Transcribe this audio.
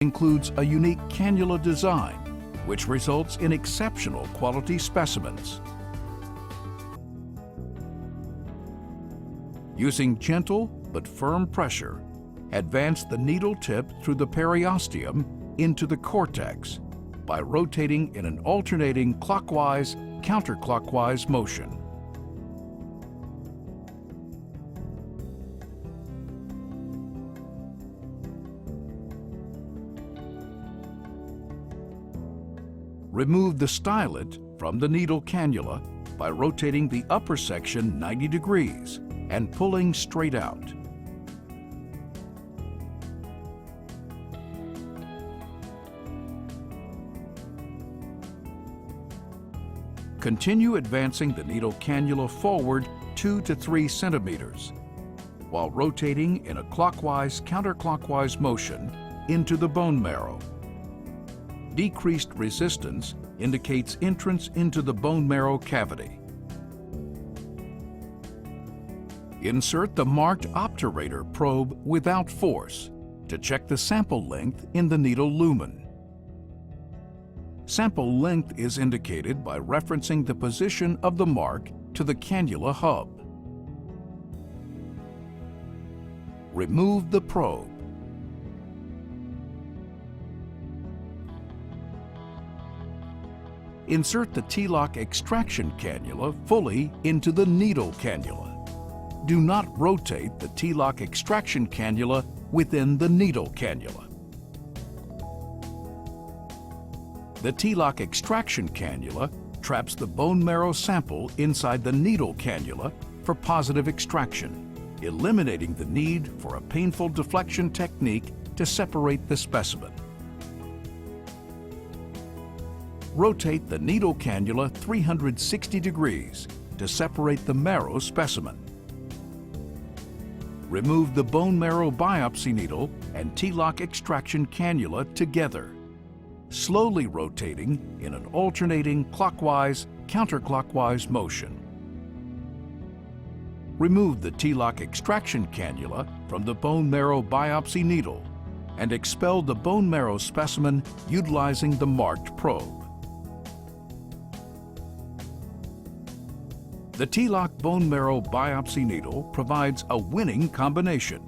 includes a unique cannula design, which results in exceptional quality specimens. Using gentle but firm pressure, advance the needle tip through the periosteum into the cortex by rotating in an alternating clockwise, counterclockwise motion. Remove the stylet from the needle cannula by rotating the upper section 90 degrees and pulling straight out. Continue advancing the needle cannula forward 2 to 3 centimeters while rotating in a clockwise, counterclockwise motion into the bone marrow. Decreased resistance indicates entrance into the bone marrow cavity. Insert the marked obturator probe without force to check the sample length in the needle lumen. Sample length is indicated by referencing the position of the mark to the cannula hub. Remove the probe. Insert the T-Lok extraction cannula fully into the needle cannula. Do not rotate the T-Lok extraction cannula within the needle cannula. The T-Lok extraction cannula traps the bone marrow sample inside the needle cannula for positive extraction, eliminating the need for a painful deflection technique to separate the specimen. Rotate the needle cannula 360 degrees to separate the marrow specimen. Remove the bone marrow biopsy needle and T-Lok extraction cannula together, slowly rotating in an alternating clockwise, counterclockwise motion. Remove the T-Lok extraction cannula from the bone marrow biopsy needle and expel the bone marrow specimen utilizing the marked probe. The T-Lok bone marrow biopsy needle provides a winning combination